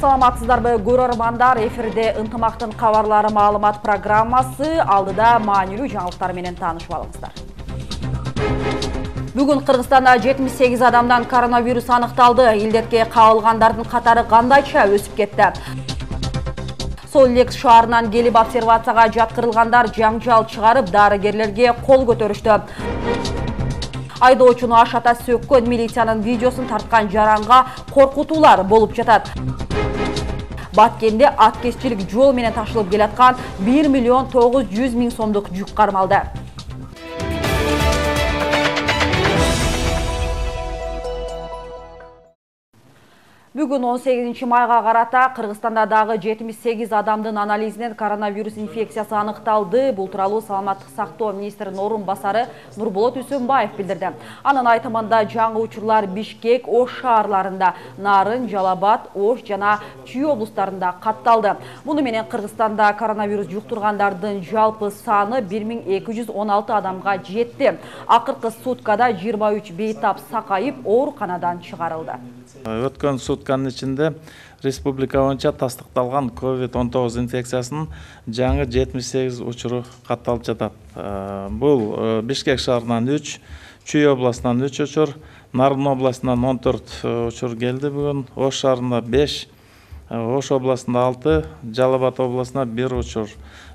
Саламатсыздарбы көрөрмандар, эфирде ынтымактын кабарлары маалымат программасы, алдыда маанилүү жаңылыктар менен таанышып алыңыздар. Бүгүн Кыргызстанда 78 адамдан коронавирус аныкталды. Илдетке кабылгандардын катары кандайча өсүп кетти. Сол-Лек шаарынан келип обсервацияга жаткырылгандар жаңжал чыгарып, дарыгерлерге кол көтөрүштү. Айдоочуну ашата сөккөн милициянын видеосун тарткан жаранга коркутуулар болуп жатат. Баткенде аткезчилик жол менен ташылып келаткан 1 миллион 900 000 сомдук жүк кармалды. Бүгін 18 майга карата Кыргызстанда дагы 78 адамдын анализинен коронавирус инфекциясы аныкталды. Бул тууралуу саламаттык сактоо министринин орун басары Нурболот Үсөнбаев билдирди. Анын айтымында жаңы учурлар Бишкек, Ош шаарларында, Нарын, Жалабат, Ош жана Чүй облустарында катталды. Муну менен Кыргызстанда коронавирус жуктургандардын жалпы саны 1216 адамга жетти. Акыркы суткада 23 бейтап сакайып ооруканадан чыгарылды. Өткөн сутканын ичинде республика боюнча тастыкталган COVID-19 инфекциясынын жаңы 78 учуру катталып жатат. Бул Бишкек шаарынан 3, Чүй областынан 3 учур, Нарын областынан 14 учур келди бүгүн, Ош шаарында 5, Ош областында 6, Жалабат областына 1 учур.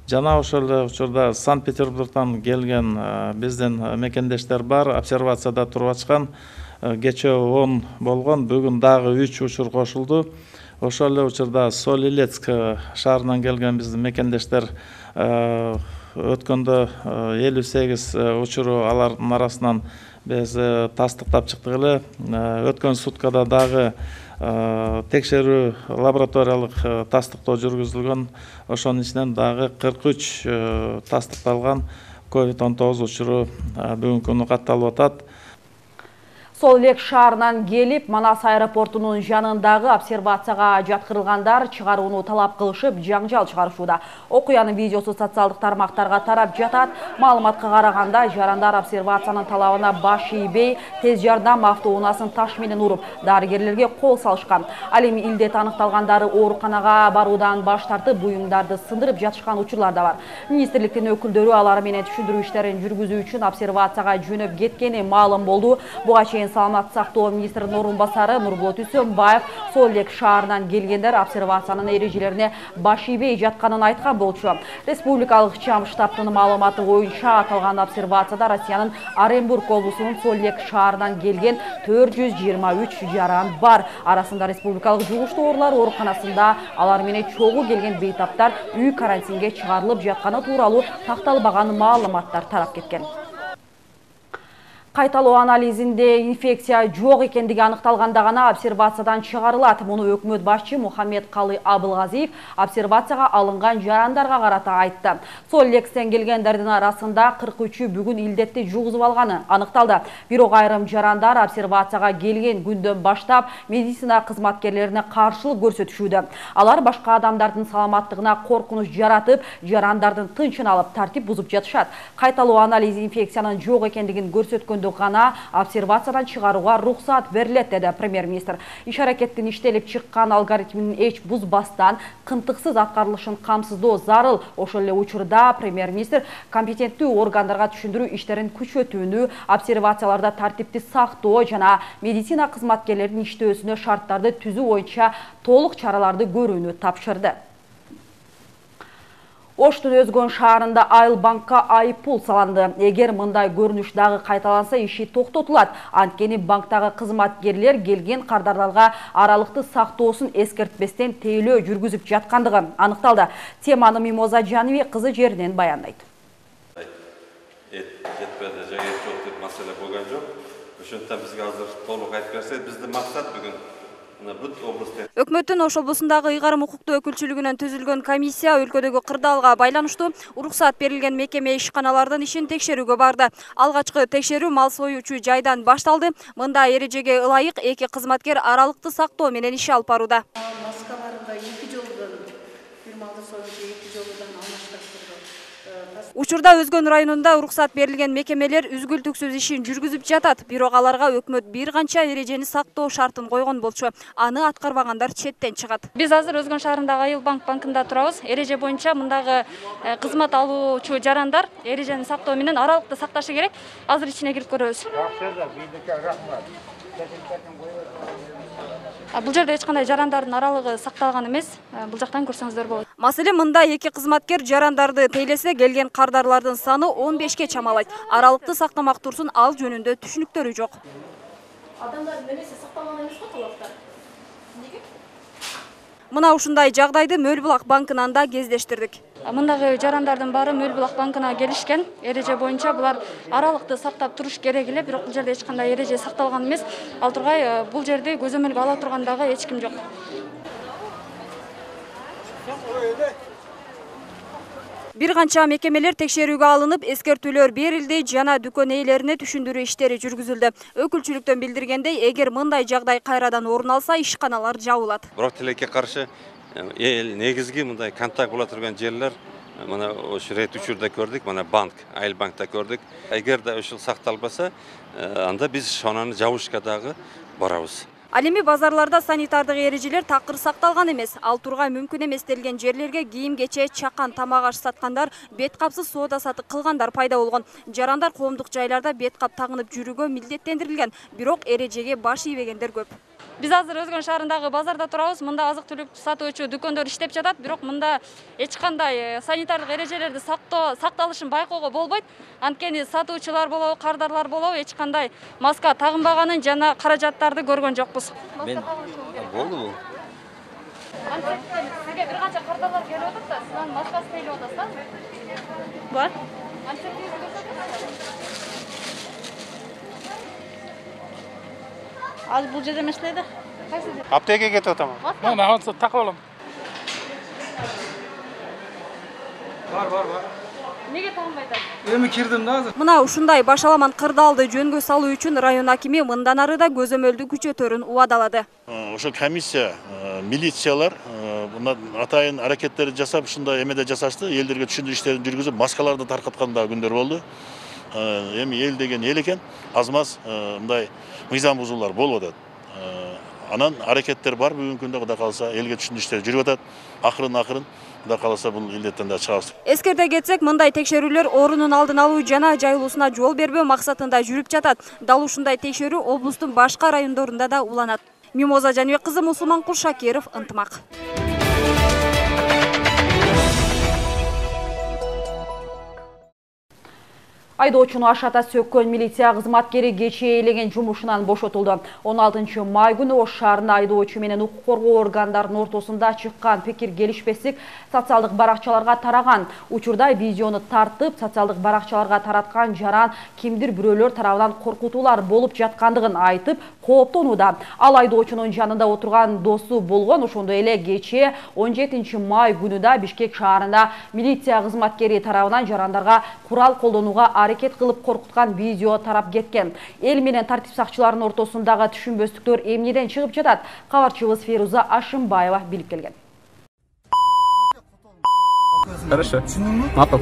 Жана ошол эле учурда Санкт-Петербургдан келген биздин мекендештер бар, обсервацияда туруп ачкан. Кече 10 болгон, бүгүн дагы 3 учур кошулду. Ошол эле учурда Сол-Илецк шаарынан келген биздин мекендештер өткөндө 58 учуру алардын арасынан биз тастыктап чыктык эле. Өткөн суткада дагы текшерүү лабораториялык тастыктоо жүргүзүлгөн. Ошонун ичинен дагы 43 тастыкталган COVID-19 учуру бүгүнкү күнү катталып атат. Сол-Лек шаарынан келип, Манас аэропортунун жанындагы обсервацияга жаткырылгандар чыгарууну талап кылышып, жаңжал чыгарышууда. Окуянын видеосу социалдык тармактарга тарап жатат. Маалыматка караганда, жарандар обсервациянын талабына баш ийбей, тез жардам автоунаасын таш менен уруп, дарыгерлерге кол салышкан. Ал эми илдет аныкталгандары ооруканага баруудан баш тартып, буюмдарды сындырып жатышкан учурлар да бар. Министрликтин өкүлдөрү алар менен түшүндүрүү иштерин жүргүзүү үчүн обсервацияга жөнөп кеткени маалым болду. Буга чейин саламаттык сактоо министринин орун басары Нурболот Үсөнбаев Сол-Лек шаарынан келгендер обсервациянын эрежелерине баш ийбей жатканын айткан болчу. Республикалык чам штабтын маалыматы боюнча аталган обсервацияда Россиянын Оренбург облусунун Сол-Лек шаарынан келген 423 жаран бар. Арасында республикалык жугуштуу оорулар ооруканасында алар менен чогуу келген бейтаптар үй карантинге чыгарылып жатканы тууралуу такталбаган маалыматтар тарап кеткен. Кайталоо анализинде инфекция жок экендиги аныкталганда гана обсервациядан чыгарылат. Муну өкмөт башчы Мухаммед Калы Абылгазиев обсервацияга алынган жарандарга карата айтты. Сол-Лектен келгендердин арасында 43-ü бүгүн илдетти жугузуп алганы аныкталды. Бирок айрым жарандар обсервацияга келген күндөн баштап медицина кызматкерлерине каршылык көрсөтүшүүдө. Алар башка адамдардын саламаттыгына коркунуч жаратып, жарандардын тынчын алып тартип бузуп жатышат. Кайталоо анализи инфекциянын жок экендигин көрсөткөн гана обсервациядан чыгарууга рухсат берилет, деди премьер-министр. Иш-аракеттин иштелип чыккан алгоритмин эч бузбастан кынтыксыз аткарылышын камсыздоо зарыл. Ошол эле учурда премьер-министр компетенттүү органдарга түшүндүрүү иштерин күчөтүүнү, обсервацияларда тартипти сактоо жана медицина кызматкерлеринин иштөөсүнө шарттарды түзүү боюнча толук чараларды көрүүнү тапшырды. Оштун Өзгөн шаарында Айыл банкка айыппул саланды. Эгер мындай көрүнүш дагы кайталанса, иши токтотулат. Анткени банктагы кызматкерлер келген кардарларга аралыкты сактоосун эскертпестен тейлөө жүргүзүп жаткандыгы аныкталды. Теманы Мимоза Жаныбек кызы жеринен баяндайт. Жетпеди, жагат жок деп маселе болгон жок. Ошондуктан бизге азыр толук айтып берсе, биздин максат бүгүн Өкмөттүн Ош облусундагы ыйгарым укуктуу өкүлчүлүгүнөн түзүлгөн комиссия өлкөдөгү кырдаалга байланыштуу уруксат берилген мекеме ишканалардын ишин текшерүүгө барды. Алгачкы текшерүү мал союучу жайдан башталды. Мында эрежеге ылайык 2 кызматкер аралыкты сактоо менен иш алып барууда. Маскаларында 2 жолдон, бир малды союучу 2 жолдон алмаштырып Учурда Өзгөн районунда уруксат берилген мекемелер үзгүлтүксүз ишин жүргүзүп жатат. Бирок аларга өкмөт бир канча эрежени сактоо шартын койгон болчу. Аны аткарбагандар четтен чыгат. Биз азыр Өзгөн шаарындагы Айыл банкында турабыз. Эреже боюнча мындагы кызмат алуучу жарандар эрежени сактоо менен аралыкты сакташы керек. Азыр ичине кирип көрөбүз. Бул жерде эч кандай жарандардын аралыгы сакталган эмес. Бул жактан көрсөңүздөр болот. Маселе мында эки кызматкер жарандарды тейлесе келген кардарлардын саны 15ке чамалайт. Аралыкты сактамак турсун, ал жөнүндө түшүнүктөрү жок. Адамдардын немеси сакталган эмес го талаптар? Эмнеге? Мына ушундай жагдайды Мөлбулак банкынан да кездештирдик. Мындагы жарандардын баары Мөлбулак банкына келишкен. Эреже боюнча булар аралыкты сактап туруш керек эле, бирок бул жерде эч кандай эреже сакталган эмес. Ал тургай бул жерди көзөмөлгө ала турган дагы эч ким жок. Бир канча мекемелер текшерүүгө алынып, эскертүүлөр берилди, жана дүкөн ээлерине түшүндүрүү иштери жүргүзүлдү. Өкүлчүлүктөн билдиргендей, эгер мындай жагдай кайрадан орун алса, ишканалар жабылат. Бирок тилекке каршы негизги мындай контакт боло турган жерлер мына ошо рет учурда көрдүк, мына банк, Айыл банкта көрдүк. Эгер да ушул сакталбаса, анда биз шонаны жабышка дагы барабыз. Ал эми базарларда санитардык эрежелер такыр сакталган эмес. Ал тургай мүмкүн эмес делген жерлерге кийим-кече, чакан, тамак аш саткандар, бет капсыз соода сатык кылгандар пайда болгон. Жарандар коомдук жайларда бет кап тагынып жүрүүгө милдеттендирилген, бирок эрежеге баш ийбегендер көп. Биз азыр Өзгөн шаарындагы базарда турабыз. Мында азык-түлүк сатуучу дүкөндөр иштеп жатат, бирок мында эч кандай санитардык эрежелерди сакталышын байкоого болбойт. Анткени сатуучулар болобу, кардарлар болобу эч кандай маска тагынбаганын жана каражаттарды көргөн жокпуз. Мен болду. Сизге бир канча кардарлар келип атат да, сиз анын маскасын тейлеп атасызбы? Бар. Az bul жерде эмес эле да. Аптекеге кетип атам. Мына алса такып алам. Бар. Неге тагынбай атасыз? Эми кирдим да азыр. Мына ушундай башаламан кырдаалды жөнгө салуу үчүн район акими мындан ары да көзөмөлдү күчөтөрүн убадалады. Ошо комиссия, милициялар атайын аракеттерди жасап, ушундай эмеде жасашты, элдерге түшүндүрүү иштерин жүргүзүп, маскаларды таркаткан да күндөр болду. Эми эл деген эл экен, аз-маз мындай мыйзам бузуулар болуп атат. Анан аракеттер бар, бүгүнкү күндө Кудай кааласа элге түшүндүрүү иштери жүрүп атат. Акырын Кудай кааласа бул илдеттен да чыгабыз. Эскерте кетсек, мындай текшерүүлөр оорунун алдын алуу жана жайылуусуна жол бербөө максатында жүрүп жатат. Дал ушундай текшерүү облустун башка райондорунда да уланат. Мимоза Жаныбек кызы, Мусулманкул Шакиров, Ынтымак. Айдоочуну ашата сөккөн милиция кызматкери кечээ элеген жумушунан бошотулду. 16 май күнү Ош шаарында айдоочу менен укук коргоо органдарынын ортосунда чыккан пикир келишпестик социалдык баракчаларга тараган. Учурда видеону тартып, социалдык баракчаларга тараткан жаран кимдир бирөөлөр тарабынан коркутуулар болуп жаткандыгын айтып, кооптонууда. Ал айдоочунун жанында отурган досу болгон. Ошондой эле кечээ 17 май күнү да Бишкек шаарында милиция кызматкери тарабынан жарандарга курал колдонууга аракет кылып коркуткан видео тарап кеткен. Эл менен тартип сакчыларынын ортосундагы түшүнбөстүктөр эмнеден чыгып жатат? Кабарчыбыз Феруза Ашымбаева билип келген. Хорошо. Макул.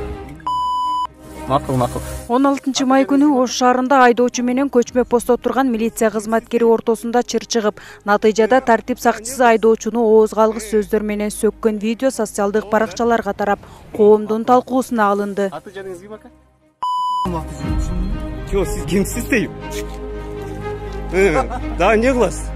16 май күнү Ош шаарында айдоочу менен көчмө постто турган милиция кызматкери ортосунда чыр чыгып, натыйжада тартип сакчысы айдоочуну оозго алгыс сөздөр менен сөккөн видео социалдык баракчаларга тарап, коомдун талкуусуна алынды. Аты жөнүңүз ким ака? Сиз кимсиз дейм? Да эмне кыласыз?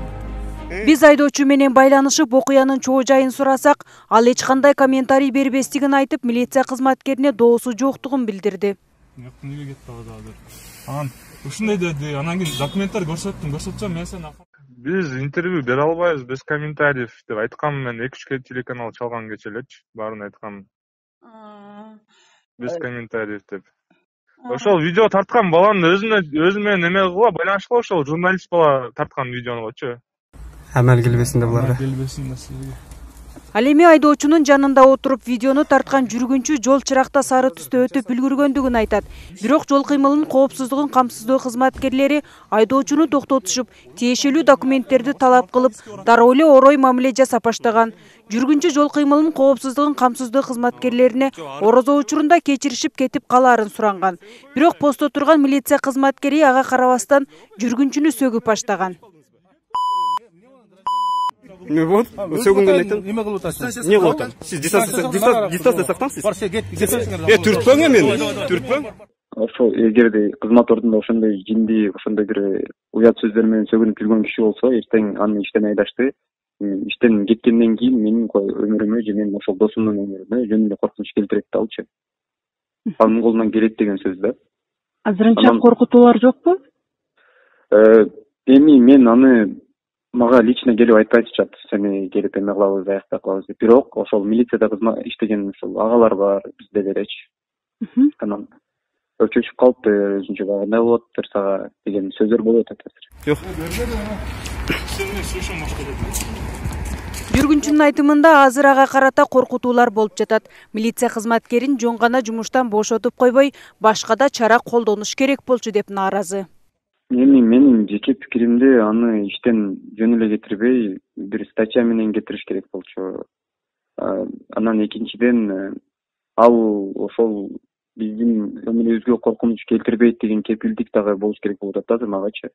Биз айдоочу менен байланышып, окуянын чоо жайын сурасак, ал эч кандай комментарий бербестигин айтып, милиция кызматкерине доосу жоктугун билдирди. Эмнеге кетти азыр? Анан ушундай деди, анан кийин документтер көрсөтчөм, мен сени биз интервью бере албайбыз, без комментариев деп айткам. Мен 2-3 телеканал чалган кече элечи, баарын айткам. Без комментариев деп. Ошол видео тарткан баланын өзүмө неме кыла байланышкыла, ошол журналист бала тарткан видеонучу. Амал келбесин да буларга. Келбесин да сизге. Ал эми айдоочунун жанында отуруп видеону тарткан жүргүнчү жол чыракта сары түстө өтүп үлгүргөндүгүн айтат. Бирок жол кыймылынын коопсуздугун камсыздоо кызматкерлери айдоочуну токтотушуп, тиешелүү документтерди талап кылып, дароо эле орой мамиле жасап баштаган. Жүргүнчү жол кыймылынын коопсуздугун камсыздоо кызматкерлерине орозо учурунда кечиришип кетип калаарын суранган. Бирок постто турган милиция кызматкери ага карабастан жүргүнчүнү сөгүп баштаган. Вот, сөгүнгөн айтам. Эме кылып атасыз? Не кылып атам? Сиз дистанция сактаңсыз? Түртпөң эмени, түртпөң. Ошо эгерде кызмат ордунда ошондой жинди, ошондой бир уят сөздөр менен сөгүнүп жүргөн киши болсо, эчтең аны иштен айдашты. Иштен кеткенден кийин менин өмүрүмө же менин ошол досумдун өмүрүнө жөн эле коркунуч келтирет да алчы. Анын колунан келет деген сөз да. Азырынча коркутуулар жокпу? Эми мен аны мага лично келип айтпайчышат, сени келип эме кылабыз, аякта кылабыз деп. Бирок ошол милицияда иштеген ошол агалар бар, бизде делечи. Анан өчүшүп калыпты, өзүнчө кандай болот сага деген сөздөр болуп атат азыр. Жок. Жүргүнчүнүн айтымында азыр ага карата коркутуулар болуп жатат. Милиция кызматкерин жөн гана жумуштан бошотуп койбой, башка да чара колдонуш керек болчу деп нааразы. Эми менин жеке пикиримде аны иштен жөн эле кетирбей, бир статья менен кетириш керек болчу. Анан экинчиден ал ошол биздин өмүрүбүзгө коркунуч келтирбейт деген кепилдик дагы болуш керек болуп атат азыр магачы.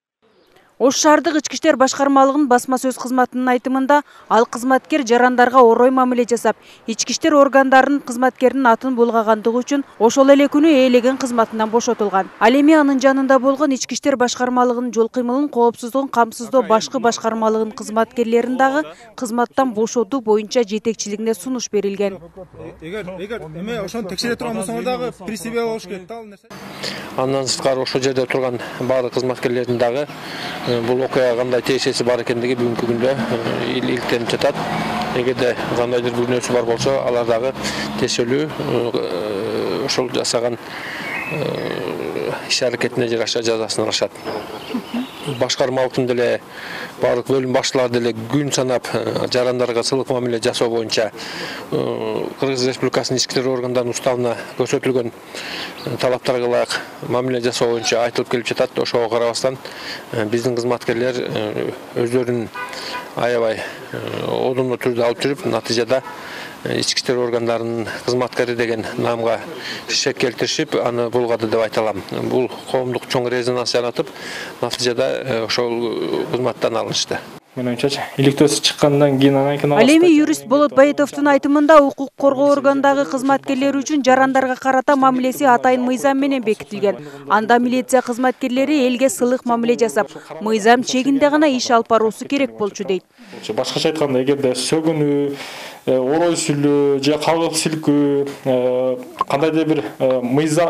Ош шаардык ички иштер башкармалыгынын басма сөз кызматынын айтымында, ал кызматкер жарандарга орой мамиле жасап, ички иштер органдарынын кызматкеринин атын булгагандыгы үчүн ошол эле күнү ээлеген кызматынан бошотулган. Ал эми анын жанында болгон ички иштер башкармалыгынын жол кыймылынын коопсуздугун камсыздоо башкы башкармалыгынын кызматкерлерин дагы кызматтан бошотуу боюнча жетекчилигине сунуш берилген. Эгер эме ошону текшере турган болсоңор дагы при себе болуш керек да ал нерсе. Андан сырткары ошол жерде турган баардык кызматкерлердин дагы бул окуяга кандай тиешеси бар экендиги бүгүнкү күндө иликтенип жатат. Эгерде кандайдыр күнөөсү бар болсо, алар дагы тиешелүү ошол жасаган иш-аракетине жараша жазасын алышат. Башкармалыктын деле баардык бөлүм башчылары деле күн санап жарандарга сылык мамиле жасоо боюнча Кыргыз Республикасынын ички иштер органдарынын уставына көрсөтүлгөн талаптарга ылайык мамиле жасоо боюнча айтылып келип жатат. Ошого карабастан биздин кызматкерлер өздөрүн аябай одомдуу түрдө алып жүрүп, натыйжада ички иштер органдарынын кызматкери деген наамга шек келтиришип, аны булгады деп айта алам. Бул коомдук чоң резонанс жаратып, натыйжада ошол кызматтан алынышты. Мен оюмчачы, иликтөөсү чыккандан кийин Ал эми юрист Болот Байытовдун айтымында, укук коргоо органдагы кызматкерлери үчүн жарандарга карата мамилеси атайын мыйзам менен бекитилген. Анда милиция кызматкерлери элге сылык мамиле жасап, мыйзам чегинде гана иш алып баруусу керек болчу дейт. Башкача айтканда, эгерде сөгүнүү, орой сүйлөө же кабыл силкүү, кандайдыр бир мыйзам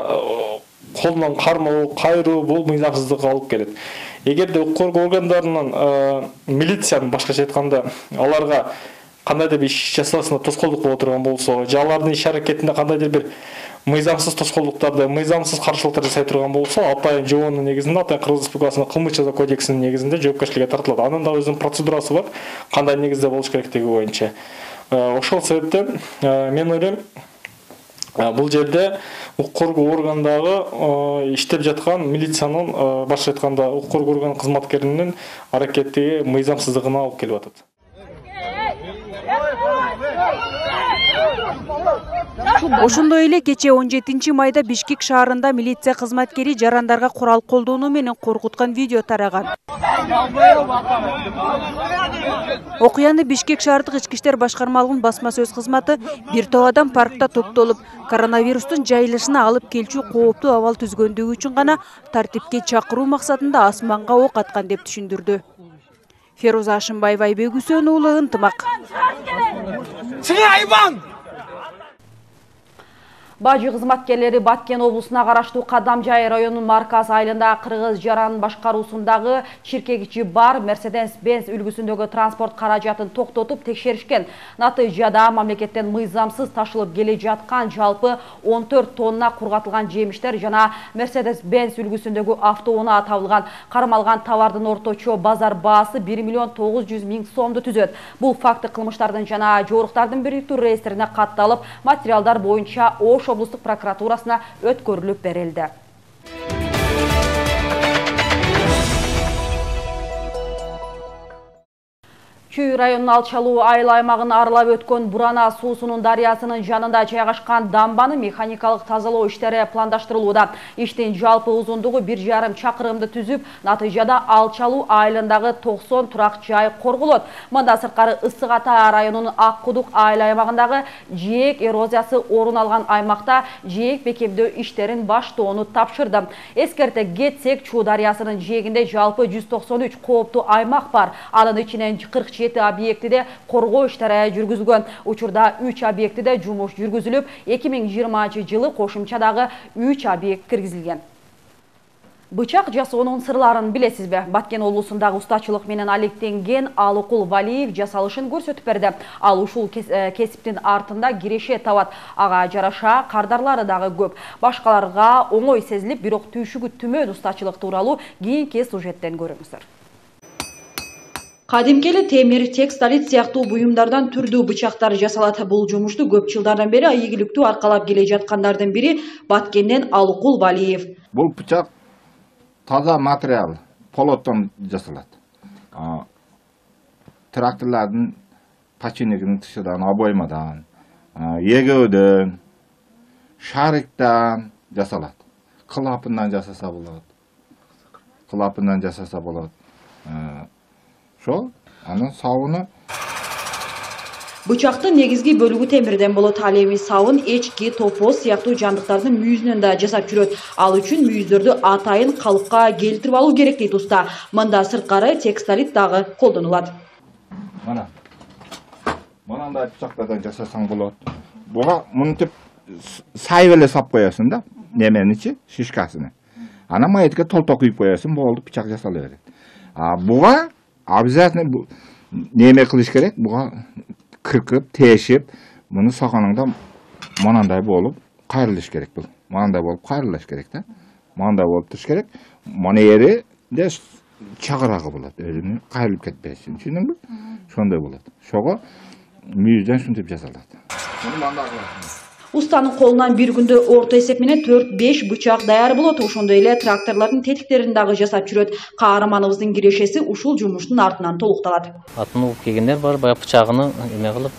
колунан кармоо, кайруу бул мыйзамсыздыкка алып келет. Эгерде укук коргоо органдарынын милициянын башкача айтканда аларга кандайдыр бир иш жасаасына тоскоолдук боло турган болсо, же алардын иш аракетинде кандайдыр бир мыйзамсыз тоскоолдуктарды, мыйзамсыз каршылыктар жасай турган болсо, атайын жоонун негизинде, атайын Кыргыз Республикасынын кылмыш жаза кодексинин негизинде жоопкерчиликке тартылат. Анын да өзүнүн процедурасы бар, кандай негизде болуш керектиги боюнча. Ошол себептен мен ойлойм, бул жерде укук коргоо органдагы иштеп жаткан милициянын башка айтканда укук коргоо орган кызматкеринин аракети мыйзамсыздыгына алып келип атат. Ошондой эле кечээ 17 майда Бишкек шаарында милиция кызматкери жарандарга курал колдонуу менен коркуткан видео тараган. Окуяны Бишкек шаардык ички иштер башкармалыгынын басма сөз кызматы бир топ адам паркта топтолуп, коронавирустун жайылышына алып келчү кооптуу абал түзгөндүгү үчүн гана тартипке чакыруу максатында асманга ок аткан деп түшүндүрдү. Феруза Ашымбаева, Айбек Үсен уулу, Ынтымак. Бажы кызматкерлери Баткен облусуна караштуу Кадамжай районунун Марказ айылында Кыргыз жаранын башкаруусундагы чиркегичи бар Mercedes-Benz үлгүсүндөгү транспорт каражатын токтотуп текшеришкен. Натыйжада мамлекеттен мыйзамсыз ташылып келе жаткан жалпы 14 тонна кургатылган жемиштер жана Mercedes-Benz үлгүсүндөгү автоунаа табылган. Кармалган товардын орточо базар баасы 1 миллион 900 миң сомду түзөт. Бул факты кылмыштардын жана жоруктардын бириктүү реестрине катталып, материалдар боюнча Ош облустук прокуратурасына өткөрүлүп берилди. Чүй районунун Алчалуу айыл аймагын аралап өткөн Бурана суусунун дарыясынын жанында жайгашкан дамбаны механикалык тазалоо иштери пландаштырылууда. Иштин жалпы узундугу 1,5 чакырымды түзүп, натыйжада Алчалуу айылындагы 90 турак жай корголот. Мында сырткары Ысык Ата районунун Ак Кудук айыл аймагындагы жээк эрозиясы орун алган аймакта жээк бекемдөө иштерин баштоону тапшырды. Эскерте кетсек, Чуу дарыясынын жээгинде жалпы 193 кооптуу аймак бар. Анын ичинен 47 объектиде коргоо иштери жүргүзүлгөн. Учурда 3 объектиде жумуш жүргүзүлүп, 2020-жылы кошумчадагы 3 объект киргизилген. Бычак жасоонун сырларын билесизби? Баткен облусундагы устачылык менен алектенген Алыкул Валиев жасалышын көрсөтүп берди. Ал ушул кесиптин артында киреше табат. Ага жараша кардарлары дагы көп. Башкаларга оңой сезилип, бирок түйшүгү түмөн устачылык тууралуу кийинки сюжеттен көрүңүздөр. Кадимкели темир, текстилит сыяктуу буюмдардан түрдүү бычактар жасалат. Бул жумушту көп жылдардан бери ийгиликтүү аркалап келе жаткандардын бири Баткенден Алыкул Валиев. Бул бычак таза материал, полоттон жасалат. Тракторлардын починигинин тышыдан, обоймадан, эгөөдөн, шариктан жасалат. Клапандан жасаса болот. Клапандан жасаса болот. Анын сабыны. Бычактын негизги бөлүгү темирден болот. Ал эми сабын, эчки, топоз сыяктуу жандыктардын мүйүзүнөн да жасап жүрөт. Ал үчүн мүйүздөрдү атайын калыпка келтирип алуу керек дейт уста. Мында сырткары текстилит дагы колдонулат. Мына. Мынандай бычактардан жасасаң болот. Буга мынтип сайып эле сап коесуң да, неменичи, шишкасыны. Ана маятка толток күйүп коесуң, болду, бычак жасала берет. Буга обязательно неме кылыш керек, буга кыркып, тешип, муну саканыңда монандай болуп кайрылыш керек бул. Монандай болуп кайрылыш керек да. Монандай болуп туруш керек. Мына ери де чагырагы болот. Өзүнүн кайрылып кетпесин. Түшүндүңбү? Шондой болот. Шого мүйүздөн шунтип жасалат. Муну мында кыласың. Устанын колунан бир күндө орто эсеп менен 4-5 бычак даяр болот. Ошондой эле тракторлордун тетиктерин дагы жасап жүрөт. Каарманыбыздын кирешеси ушул жумуштун артынан толукталат. Атын угуп келгендер бар, баягы бычагыны эме кылып,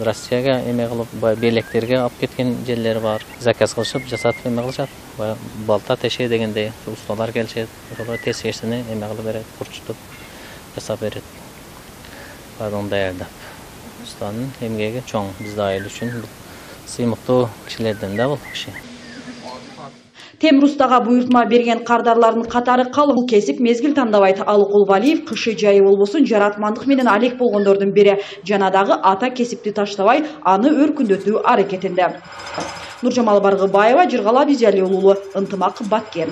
Россияга эме кылып, белектерге алып кеткен жерлери бар. Заказ кылышып, жасатып эме кылышат. Балта теше дегендей усталар келишет. Ошолор тешесини эме кылып берет, курчутуп жасап берет. Баарын даярдап. Устанын эмгеги чоң, биздин айыл үчүн сыймыктуу кишилерден да бул киши. Темир устага буйртма берген кардарлардын катары калың. Бул кесип мезгил тандабайт. Алыкул Валиев кышы жайы болбосун жаратмандык менен алек болгондордун бири. Жана дагы ата кесипти таштабай, аны өркүндөтүү аракетинде. Нуржамал Баргыбаева, Жыргала Бизяли уулу, Ынтымак, Баткен.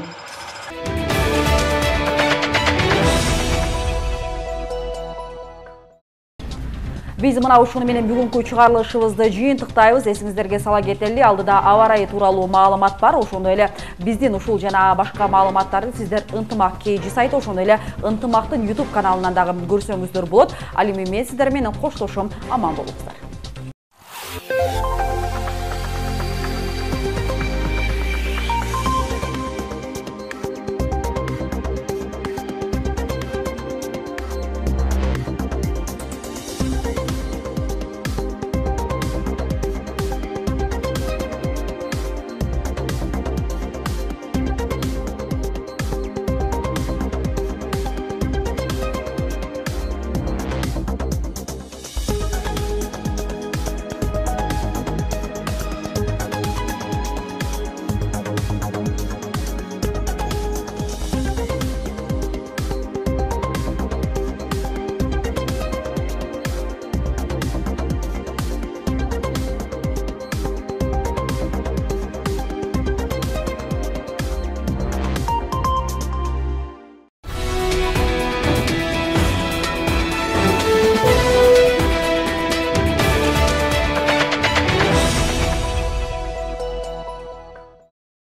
Биз мына ушуну менен бүгүнкү чыгарылышыбызды жыйынтыктайбыз. Эсиңиздерге сала кетели, алдыда аба ырайы тууралуу маалымат бар. Ошондой эле биздин ушул жана башка маалыматтарды сиздер Ынтымак KG сайты, ошондой эле Ынтымактын YouTube каналынан дагы көрсөңүздөр болот. Ал эми мен сиздер менен коштошом, аман болуңуздар.